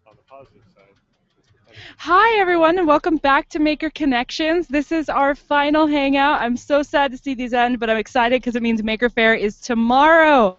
on the positive side. Hi, everyone, and welcome back to Maker Connections. This is our final hangout. I'm so sad to see these end, but I'm excited because it means Maker Faire is tomorrow.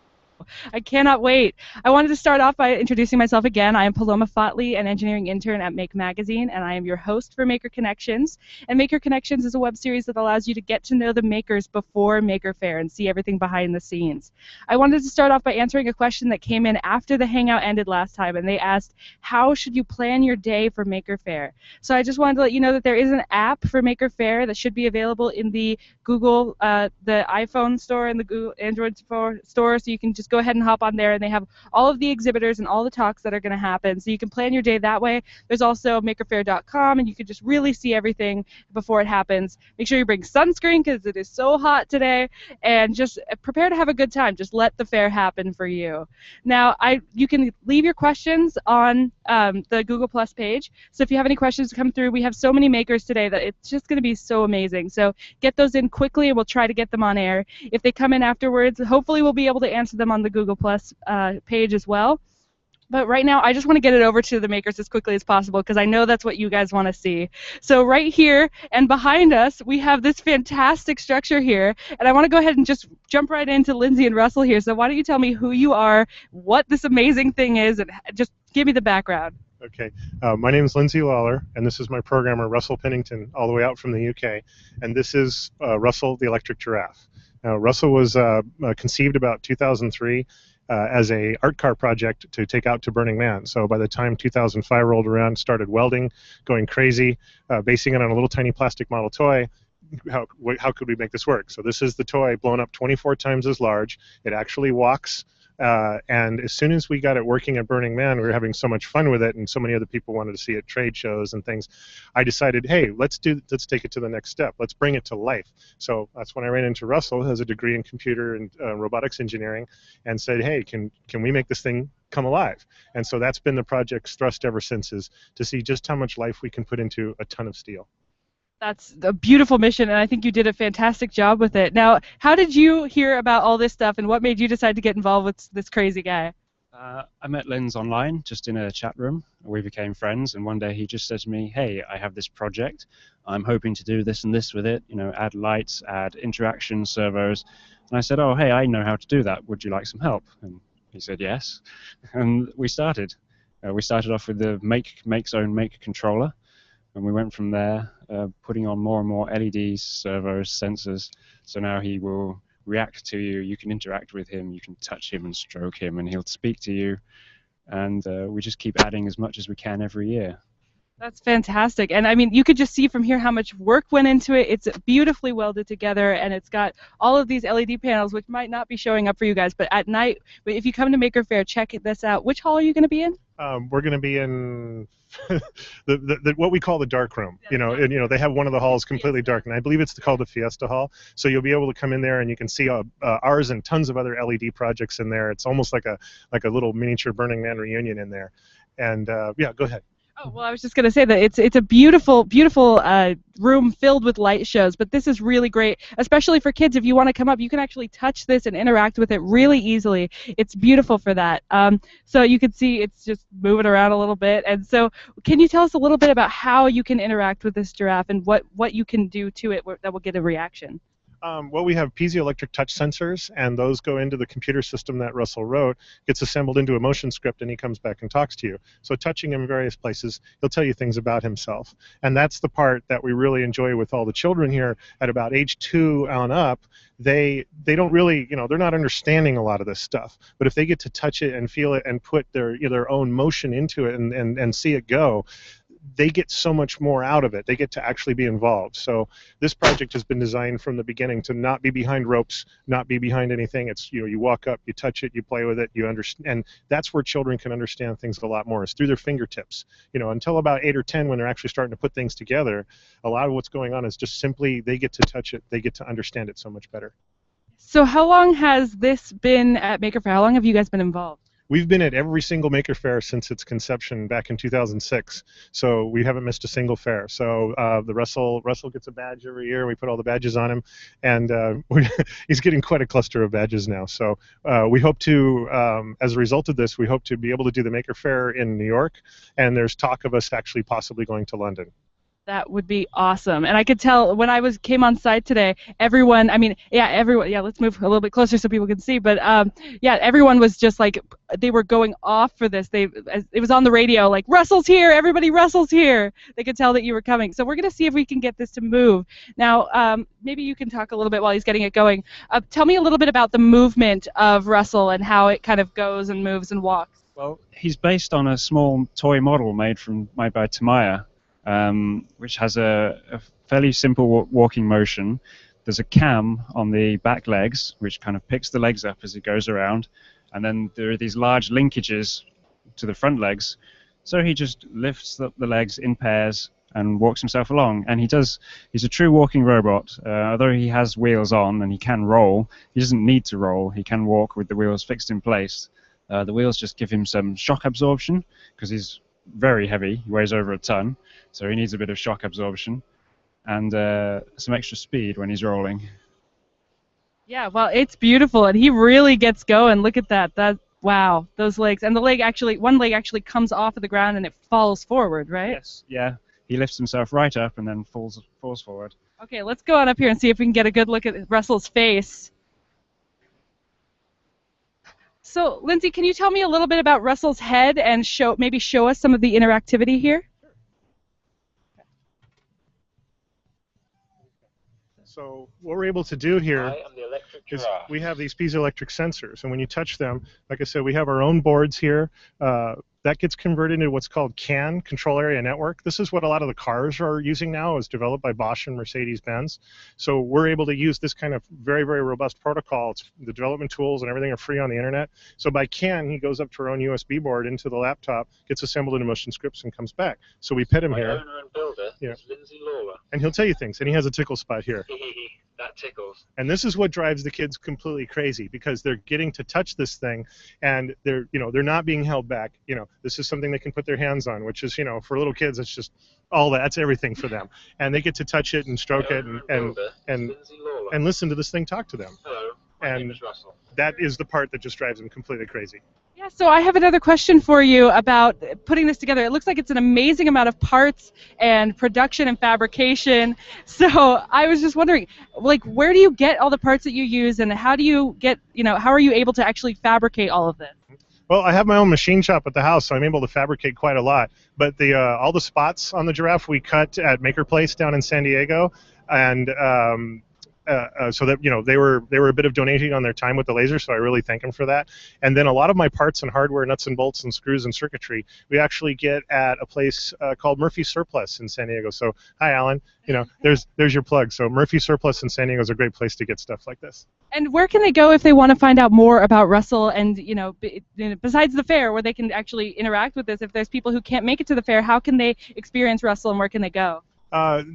I cannot wait. I wanted to start off by introducing myself again. I am Paloma Fotley, an engineering intern at Make Magazine, and I am your host for Maker Connections. And Maker Connections is a web series that allows you to get to know the makers before Maker Faire and see everything behind the scenes. I wanted to start off by answering a question that came in after the hangout ended last time, and they asked, how should you plan your day for Maker Faire? So I just wanted to let you know that there is an app for Maker Faire that should be available in the Google, the iPhone store and the Google Android store, so you can just go ahead and hop on there, and they have all of the exhibitors and all the talks that are going to happen, so you can plan your day that way. There's also makerfaire.com, and you can just really see everything before it happens. Make sure you bring sunscreen because it is so hot today, and just prepare to have a good time. Just let the fair happen for you. Now, you can leave your questions on the Google Plus page, so if you have any questions come through, we have so many makers today that it's just going to be so amazing. So get those in quickly, and we'll try to get them on air. If they come in afterwards, hopefully we'll be able to answer them on the Google Plus page as well. But right now, I just want to get it over to the makers as quickly as possible because I know that's what you guys want to see. So right here and behind us, we have this fantastic structure here. And I want to go ahead and just jump right into Lindsay and Russell here. So why don't you tell me who you are, what this amazing thing is, and just give me the background. Okay, my name is Lindsay Lawlor, and this is my programmer, Russell Pennington, all the way out from the UK. And this is Russell the Electric Giraffe. Now, Russell was conceived about 2003 as a art car project to take out to Burning Man. So by the time 2005 rolled around, started welding, going crazy, basing it on a little tiny plastic model toy. How could we make this work? So this is the toy blown up 24 times as large. It actually walks. And as soon as we got it working at Burning Man, we were having so much fun with it, and so many other people wanted to see it at trade shows and things. I decided, hey, let's take it to the next step. Let's bring it to life. So that's when I ran into Russell, who has a degree in computer and robotics engineering, and said, hey, can we make this thing come alive? And so that's been the project's thrust ever since, is to see just how much life we can put into a ton of steel. That's a beautiful mission, and I think you did a fantastic job with it. Now, how did you hear about all this stuff, and what made you decide to get involved with this crazy guy? I met Lindsay online, just in a chat room. We became friends, and one day he just said to me, hey, I have this project. I'm hoping to do this and this with it, add lights, add interaction servos. And I said, oh, hey, I know how to do that. Would you like some help? And he said yes. And we started. We started off with the Make Zone Make controller. And we went from there, putting on more and more LEDs, servos, sensors. So now he will react to you. You can interact with him. You can touch him and stroke him, and he'll speak to you. And we just keep adding as much as we can every year. That's fantastic. And I mean, you could just see from here how much work went into it. It's beautifully welded together, and it's got all of these LED panels, which might not be showing up for you guys, but at night, if you come to Maker Faire, check this out. Which hall are you going to be in? We're going to be in what we call the dark room. And they have one of the halls completely dark, and I believe it's called the Fiesta Hall. So you'll be able to come in there, and you can see ours and tons of other LED projects in there. It's almost like a little miniature Burning Man reunion in there. And yeah, go ahead. Oh, well, I was just going to say that it's a beautiful, beautiful room filled with light shows, but this is really great, especially for kids. If you want to come up, you can actually touch this and interact with it really easily. It's beautiful for that. So you can see it's just moving around a little bit. And so can you tell us a little bit about how you can interact with this giraffe and what you can do to it that will get a reaction? Well, we have piezoelectric touch sensors, and those go into the computer system that Russell wrote, gets assembled into a motion script, and he comes back and talks to you. So touching him in various places, he'll tell you things about himself. And that's the part that we really enjoy with all the children here at about age 2 on up. They don't really, they're not understanding a lot of this stuff. But if they get to touch it and feel it and put their own motion into it and see it go, they get so much more out of it. They get to actually be involved. So this project has been designed from the beginning to not be behind ropes, not be behind anything. It's, you walk up, you touch it, you play with it, you understand. And that's where children can understand things a lot more, is through their fingertips. Until about 8 or 10, when they're actually starting to put things together, a lot of what's going on is just simply they get to touch it, they get to understand it so much better. So how long has this been at Maker Faire? How long have you guys been involved? we've been at every single Maker Faire since its conception back in 2006. So we haven't missed a single fair. So the Russell gets a badge every year. We put all the badges on him, and he's getting quite a cluster of badges now. So we hope to, as a result of this, we hope to be able to do the Maker Faire in New York, and there's talk of us actually possibly going to London. That would be awesome. And I could tell when I came on site today, everyone, everyone, let's move a little bit closer so people can see, but everyone was just like, they were going off for this. It was on the radio, like, Russell's here, everybody, Russell's here. They could tell that you were coming. So we're going to see if we can get this to move. Now, maybe you can talk a little bit while he's getting it going. Tell me a little bit about the movement of Russell and how it kind of goes and moves and walks. Well, he's based on a small toy model made by Tamaya. Which has a fairly simple walking motion. There's a cam on the back legs, which kind of picks the legs up as it goes around, and then there are these large linkages to the front legs. So he just lifts the legs in pairs and walks himself along. And he's a true walking robot. Although he has wheels on and he can roll, he doesn't need to roll. He can walk with the wheels fixed in place. The wheels just give him some shock absorption because he's very heavy. He weighs over a ton, so he needs a bit of shock absorption and some extra speed when he's rolling. Yeah, well, it's beautiful, and he really gets going. Look at that. Wow, those legs. And one leg actually comes off of the ground and it falls forward, right? Yes, yeah. He lifts himself right up and then falls forward. Okay, let's go on up here and see if we can get a good look at Russell's face. So, Lindsay, can you tell me a little bit about Russell's head and maybe show us some of the interactivity here? So what we're able to do here is Giraffe. we have these piezoelectric sensors, and when you touch them, like I said, we have our own boards here. That gets converted into what's called CAN, Control Area Network. This is what a lot of the cars are using now. It was developed by Bosch and Mercedes-Benz. So we're able to use this kind of very, very robust protocol. The development tools and everything are free on the internet. So by CAN, he goes up to our own USB board into the laptop, gets assembled into motion scripts, and comes back. So we pit him My here. owner and builder is Lindsay Lawlor. And he'll tell you things, and he has a tickle spot here. That tickles. And this is what drives the kids completely crazy, because they're getting to touch this thing, and they're not being held back. This is something they can put their hands on, which is, for little kids, it's just that's everything for them. And they get to touch it and stroke it and listen to this thing talk to them. Hello, my name is Russell. That is the part that just drives them completely crazy. Yeah, so I have another question for you about putting this together. It looks like it's an amazing amount of parts and production and fabrication. So I was just wondering, where do you get all the parts that you use, and how do you get, how are you able to actually fabricate all of this? Well, I have my own machine shop at the house, so I'm able to fabricate quite a lot. But all the spots on the Giraffe we cut at Maker Place down in San Diego, and so that they were a bit of donating on their time with the laser, so I really thank them for that. And then a lot of my parts and hardware, nuts and bolts and screws and circuitry, we actually get at a place called Murphy Surplus in San Diego. So hi, Alan. There's your plug. So Murphy Surplus in San Diego is a great place to get stuff like this. And where can they go if they want to find out more about Russell and besides the fair, where they can actually interact with this? If there's people who can't make it to the fair, how can they experience Russell, and where can they go?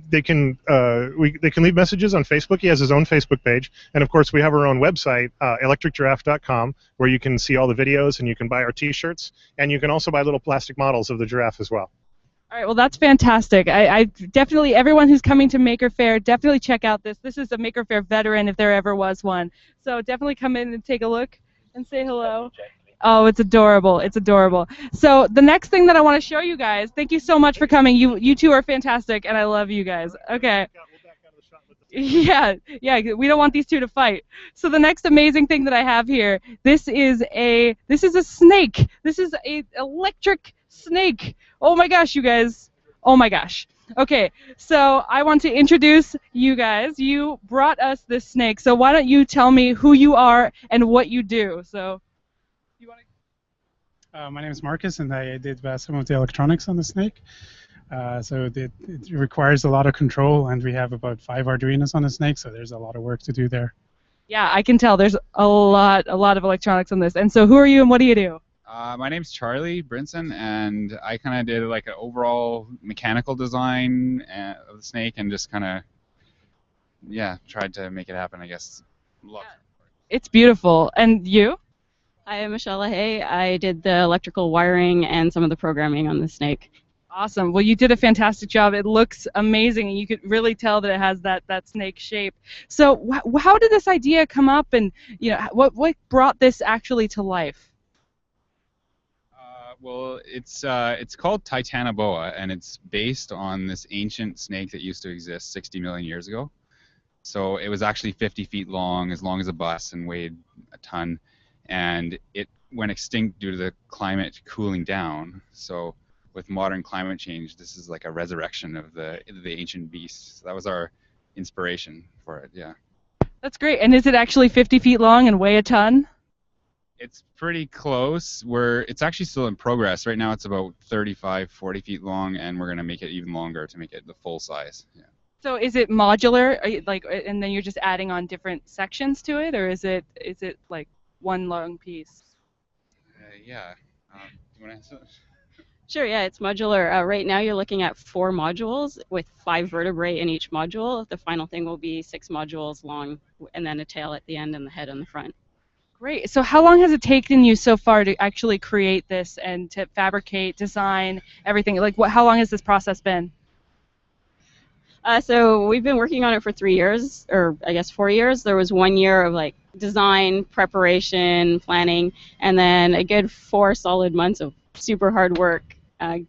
They can leave messages on Facebook. He has his own Facebook page, and of course we have our own website, electricgiraffe.com, where you can see all the videos and you can buy our T-shirts, and you can also buy little plastic models of the giraffe as well. All right, well, that's fantastic. I definitely, everyone who's coming to Maker Faire, definitely check out this. This is a Maker Faire veteran if there ever was one. So definitely come in and take a look and say hello. Oh, it's adorable. It's adorable. So the next thing that I want to show you guys, thank you so much for coming. You two are fantastic, and I love you guys. Okay. Yeah, we don't want these two to fight. So the next amazing thing that I have here, this is a snake. This is a electric snake. Oh my gosh, you guys. Oh my gosh. Okay, so I want to introduce you guys. You brought us this snake, so why don't you tell me who you are and what you do? So. My name is Markus, and I did some of the electronics on the snake. So it requires a lot of control, and we have about 5 Arduinos on the snake, so there's a lot of work to do there. Yeah, I can tell. There's a lot of electronics on this. And so who are you, and what do you do? My name's Charlie Brinson, and I kind of did like an overall mechanical design of the snake, and just kind of, tried to make it happen, I guess. It's beautiful. And you? Hi, I'm Michelle LaHaye. I did the electrical wiring and some of the programming on the snake. Awesome. Well, you did a fantastic job. It looks amazing, and you could really tell that it has that snake shape. So, how did this idea come up, and what brought this actually to life? Well, it's called Titanoboa, and it's based on this ancient snake that used to exist 60 million years ago. So it was actually 50 feet long as a bus, and weighed a ton. And it went extinct due to the climate cooling down. So with modern climate change, this is like a resurrection of the ancient beast. So that was our inspiration for it. Yeah. That's great. And is it actually 50 feet long and weigh a ton? It's pretty close. It's actually still in progress. Right now it's about 35, 40 feet long, and we're going to make it even longer to make it the full size. Yeah. So is it modular, and then you're just adding on different sections to it, or is it like one long piece? Yeah. Do you want to answer? Sure, yeah, it's modular. Right now you're looking at 4 modules with 5 vertebrae in each module. The final thing will be 6 modules long, and then a tail at the end and the head on the front. Great. So how long has it taken you so far to actually create this and to fabricate, design, everything? Like, how long has this process been? So we've been working on it for 3 years, or I guess 4 years. There was 1 year of like design, preparation, planning, and then a good 4 solid months of super hard work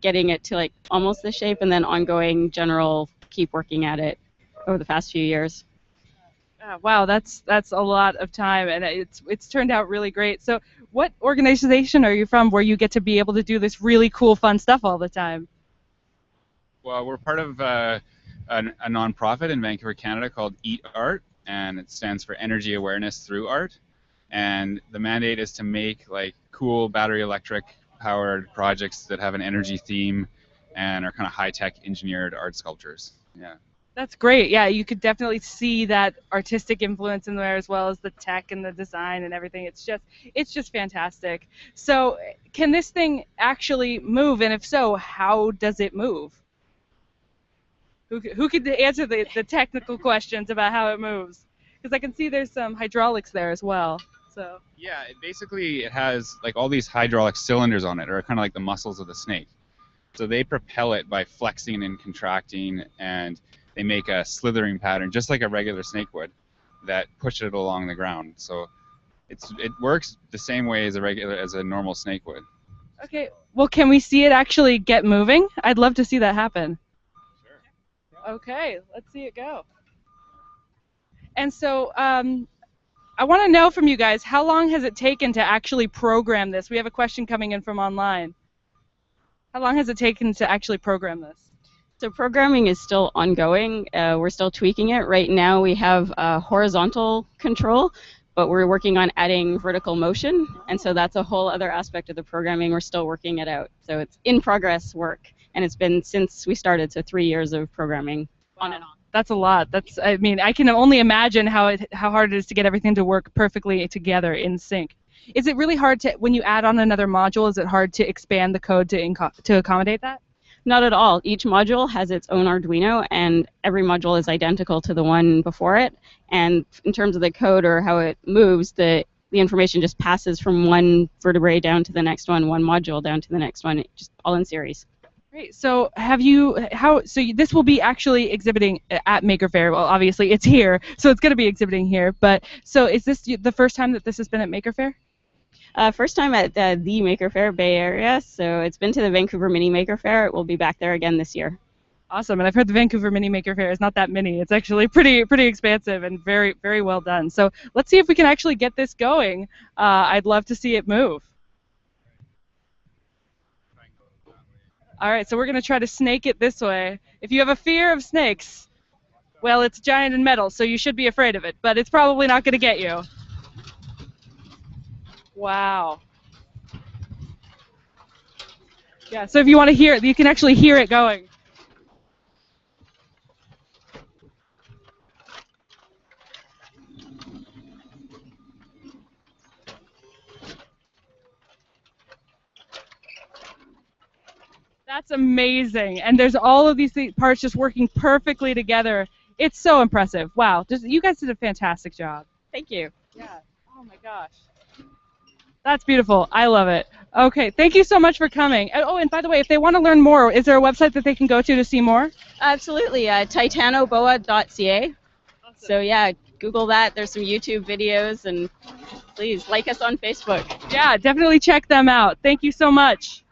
getting it to like almost the shape, and then ongoing general keep working at it over the past few years. Wow, that's a lot of time, and it's turned out really great. So what organization are you from where you get to be able to do this really cool, fun stuff all the time? Well, we're part of a nonprofit in Vancouver, Canada called eatART, and it stands for Energy Awareness Through Art. And the mandate is to make like cool battery electric powered projects that have an energy theme and are kind of high-tech engineered art sculptures. Yeah. That's great. Yeah, you could definitely see that artistic influence in there as well as the tech and the design and everything. It's just fantastic. So, can this thing actually move? And if so, how does it move? Who could answer the technical questions about how it moves? Because I can see there's some hydraulics there as well. So. Yeah, it has like all these hydraulic cylinders on it, or kind of like the muscles of the snake. So they propel it by flexing and contracting, and they make a slithering pattern, just like a regular snake would, that push it along the ground. So it works the same way as a normal snake would. Okay. Well, can we see it actually get moving? I'd love to see that happen. Sure. Okay. Let's see it go. And so I want to know from you guys, how long has it taken to actually program this? We have a question coming in from online. How long has it taken to actually program this? So programming is still ongoing. We're still tweaking it. Right now we have horizontal control, but we're working on adding vertical motion, and so that's a whole other aspect of the programming. We're still working it out. So it's in progress work, and it's been since we started, so 3 years of programming on and on. That's a lot. I mean, I can only imagine how hard it is to get everything to work perfectly together in sync. Is it really hard to, when you add on another module, is it hard to expand the code to accommodate that? Not at all. Each module has its own Arduino, and every module is identical to the one before it. And in terms of the code or how it moves, the information just passes from one vertebrae down to the next one module down to the next one, just all in series. Great. So this will be actually exhibiting at Maker Faire. Well, obviously it's here, so it's going to be exhibiting here. But so is this the first time that this has been at Maker Faire? First time at the Maker Faire Bay Area, so it's been to the Vancouver Mini Maker Faire. It will be back there again this year. Awesome, and I've heard the Vancouver Mini Maker Faire is not that mini. It's actually pretty expansive and very, very well done. So let's see if we can actually get this going. I'd love to see it move. All right, so we're going to try to snake it this way. If you have a fear of snakes, well, it's giant and metal, so you should be afraid of it, but it's probably not going to get you. Wow. Yeah, so if you want to hear it, you can actually hear it going. That's amazing. And there's all of these parts just working perfectly together. It's so impressive. Wow. You guys did a fantastic job. Thank you. Yeah. Oh my gosh. That's beautiful. I love it. Okay, thank you so much for coming. Oh, and by the way, if they want to learn more, is there a website that they can go to see more? Absolutely, titanoboa.ca. So yeah, Google that. There's some YouTube videos, and please like us on Facebook. Yeah, definitely check them out. Thank you so much.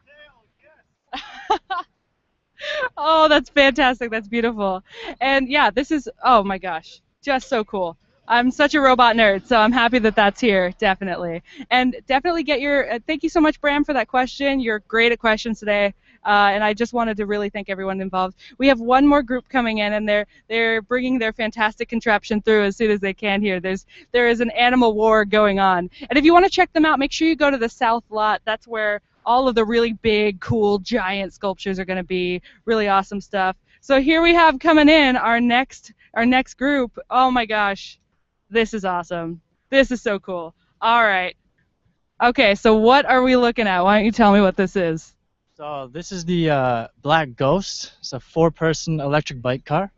Oh, that's fantastic. That's beautiful. And yeah, this is, oh my gosh, just so cool. I'm such a robot nerd, so I'm happy that that's here, definitely. And definitely get your, thank you so much, Bram, for that question. You're great at questions today. And I just wanted to really thank everyone involved. We have one more group coming in, and they're bringing their fantastic contraption through as soon as they can here. There is an animal war going on. And if you want to check them out, make sure you go to the South Lot. That's where all of the really big, cool, giant sculptures are going to be. Really awesome stuff. So here we have coming in our next group. Oh my gosh, this is awesome. This is so cool. All right. Okay, so what are we looking at? Why don't you tell me what this is? So this is the Black Ghost. It's a 4-person electric bike car.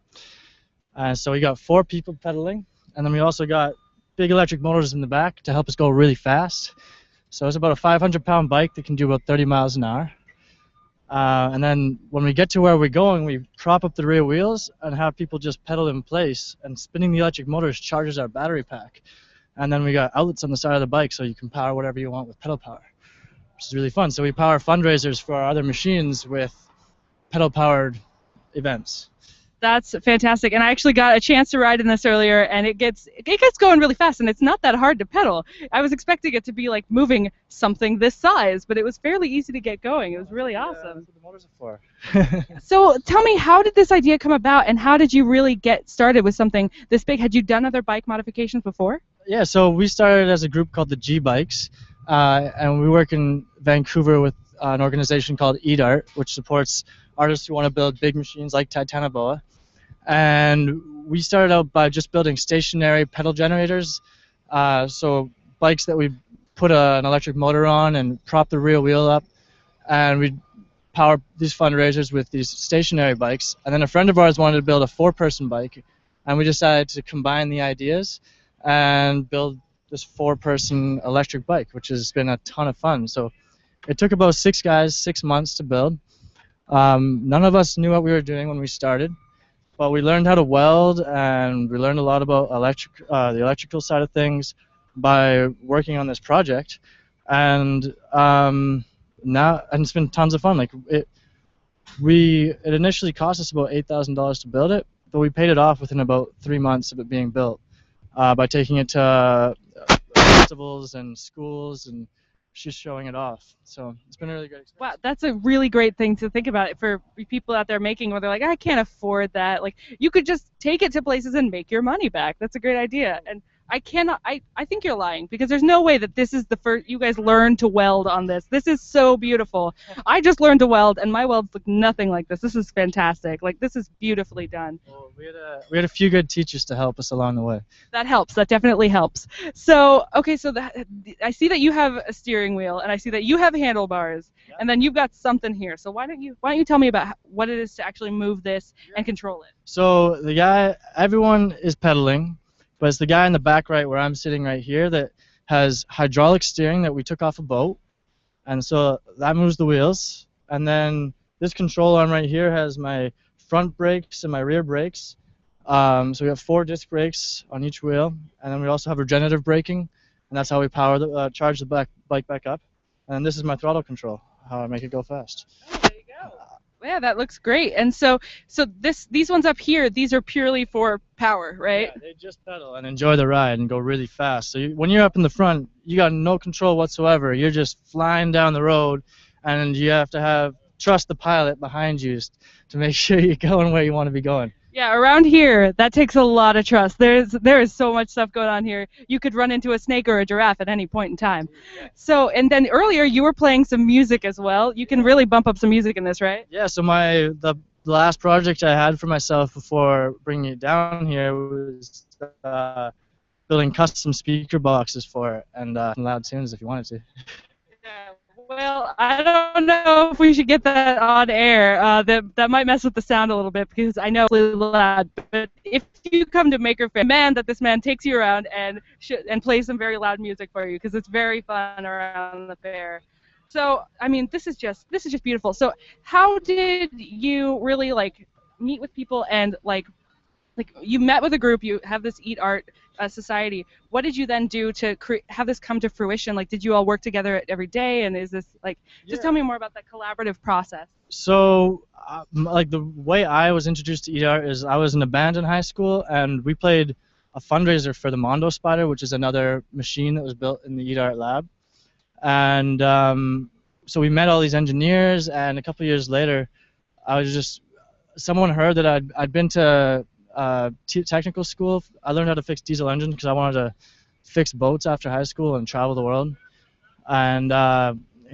So we got 4 people pedaling, and then we also got big electric motors in the back to help us go really fast. So it's about a 500-pound bike that can do about 30 miles an hour. And then when we get to where we're going, we prop up the rear wheels and have people just pedal in place, and spinning the electric motors charges our battery pack. And then we got outlets on the side of the bike so you can power whatever you want with pedal power, which is really fun. So we power fundraisers for our other machines with pedal-powered events. That's fantastic, and I actually got a chance to ride in this earlier, and it gets going really fast, and it's not that hard to pedal. I was expecting it to be like moving something this size, but it was fairly easy to get going. It was really awesome. That's what the motors are for. So tell me, how did this idea come about, and how did you really get started with something this big? Had you done other bike modifications before? Yeah, so we started as a group called the G-Bikes, and we work in Vancouver with an organization called eatART, which supports artists who want to build big machines like Titanoboa. And we started out by just building stationary pedal generators, so bikes that we put an electric motor on and prop the rear wheel up, and we'd power these fundraisers with these stationary bikes. And then a friend of ours wanted to build a 4-person bike, and we decided to combine the ideas and build this 4-person electric bike, which has been a ton of fun. So it took about 6 guys, 6 months to build. None of us knew what we were doing when we started. But we learned how to weld, and we learned a lot about the electrical side of things by working on this project. And it's been tons of fun. Like it initially cost us about $8,000 to build it, but we paid it off within about 3 months of it being built by taking it to festivals and schools and just showing it off. So it's been a really great experience. Wow, that's a really great thing to think about for people out there making, where they're like, I can't afford that. Like, you could just take it to places and make your money back. That's a great idea. And I think you're lying, because there's no way that this is the first you guys learned to weld on this. This is so beautiful. I just learned to weld, and my welds look nothing like this. This is fantastic. Like, this is beautifully done. Well, we had a few good teachers to help us along the way. That helps. That definitely helps. So, okay, so I see that you have a steering wheel, and I see that you have handlebars, and then you've got something here. So why don't you tell me about what it is to actually move this and control it? So everyone is pedaling, but it's the guy in the back right where I'm sitting right here that has hydraulic steering that we took off a boat, and so that moves the wheels. And then this control arm right here has my front brakes and my rear brakes. So we have 4 disc brakes on each wheel, and then we also have regenerative braking, and that's how we charge the bike back up. And this is my throttle control, how I make it go fast. Oh, there you go. Yeah, that looks great. And so these ones up here, these are purely for power, right? Yeah, they just pedal and enjoy the ride and go really fast. So when you're up in the front, you got no control whatsoever. You're just flying down the road, and you have to trust the pilot behind you to make sure you're going where you want to be going. Yeah, around here, that takes a lot of trust. There is so much stuff going on here. You could run into a snake or a giraffe at any point in time. So, and then earlier you were playing some music as well. You can really bump up some music in this, right? Yeah, so the last project I had for myself before bringing it down here was building custom speaker boxes for it, and loud tunes if you wanted to. Yeah. Well, I don't know if we should get that on air. That might mess with the sound a little bit because I know it's really loud. But if you come to Maker Faire, man, that this man takes you around and plays some very loud music for you because it's very fun around the fair. So, I mean, this is just beautiful. So, how did you really like meet with people and like you met with a group, you have this eatART society. What did you then do to have this come to fruition? Like, did you all work together every day, and is this like? Just tell me more about that collaborative process. So, like the way I was introduced to eatART is I was in a band in high school, and we played a fundraiser for the Mondo Spider, which is another machine that was built in the eatART lab. And so we met all these engineers, and a couple of years later, someone heard that I'd been to technical school. I learned how to fix diesel engines because I wanted to fix boats after high school and travel the world. And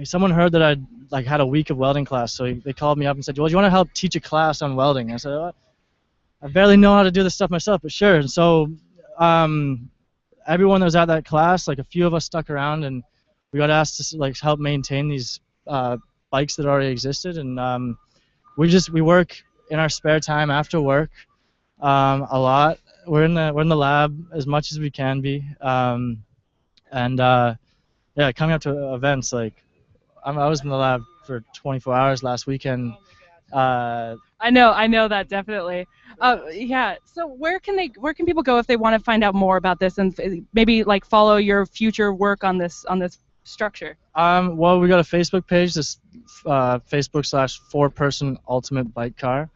someone heard that I'd like had a week of welding class, so they called me up and said, "Well, do you want to help teach a class on welding?" I said, "Oh, I barely know how to do this stuff myself, but sure." And so everyone that was at that class, like a few of us stuck around, and we got asked to like help maintain these bikes that already existed. And we work in our spare time after work. A lot. We're in the lab as much as we can be, and yeah, coming up to events like I was in the lab for 24 hours last weekend. I know that definitely. Yeah. So where can people go if they want to find out more about this and maybe like follow your future work on this structure? Well, we got a Facebook page. This Facebook/4-person ultimate bike car.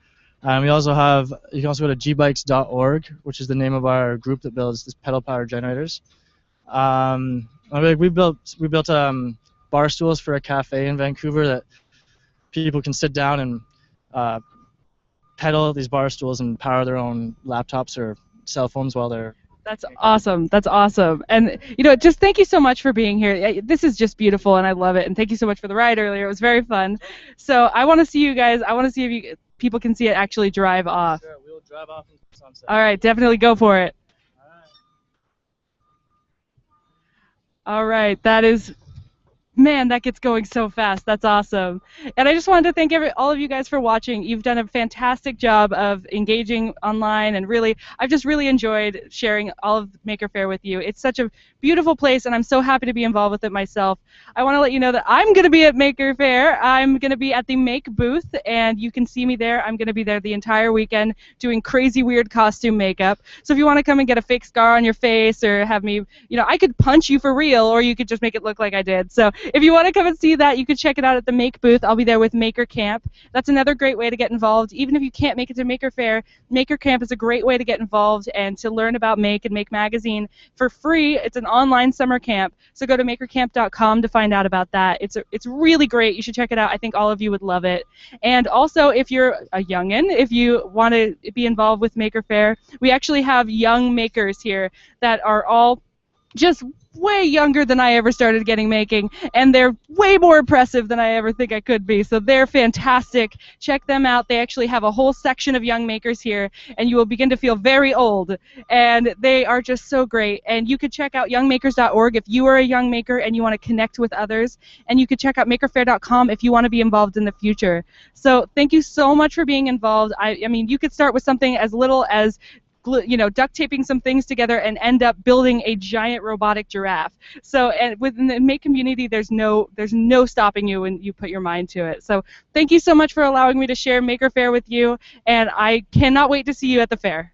You can also go to gbikes.org, which is the name of our group that builds these pedal powered generators. We built bar stools for a cafe in Vancouver that people can sit down and pedal these bar stools and power their own laptops or cell phones while they're. That's awesome. That's awesome. And, just thank you so much for being here. This is just beautiful, and I love it. And thank you so much for the ride earlier. It was very fun. So I want to see you guys. I want to see if people can see it actually drive off. Sure, we'll drive off into the sunset. All right, definitely go for it. All right, that is... Man, that gets going so fast. That's awesome. And I just wanted to thank all of you guys for watching. You've done a fantastic job of engaging online, and really, I've just really enjoyed sharing all of Maker Faire with you. It's such a beautiful place, and I'm so happy to be involved with it myself. I want to let you know that I'm going to be at Maker Faire. I'm going to be at the Make booth, and you can see me there. I'm going to be there the entire weekend doing crazy, weird costume makeup. So if you want to come and get a fake scar on your face or have me, I could punch you for real, or you could just make it look like I did. So if you want to come and see that, you can check it out at the Make booth. I'll be there with Maker Camp. That's another great way to get involved. Even if you can't make it to Maker Faire, Maker Camp is a great way to get involved and to learn about Make and Make Magazine for free. It's an online summer camp, so go to makercamp.com to find out about that. It's really great. You should check it out. I think all of you would love it. And also, if you're a youngin', if you want to be involved with Maker Faire, we actually have young makers here that are all just way younger than I ever started making, and they're way more impressive than I ever think I could be. So they're fantastic. Check them out. They actually have a whole section of young makers here, and you will begin to feel very old. And they are just so great. And you could check out youngmakers.org if you are a young maker and you want to connect with others. And you could check out makerfaire.com if you want to be involved in the future. So thank you so much for being involved. I mean, you could start with something as little as duct taping some things together and end up building a giant robotic giraffe. So, and within the Make community, there's no stopping you when you put your mind to it. So, thank you so much for allowing me to share Maker Faire with you, and I cannot wait to see you at the fair.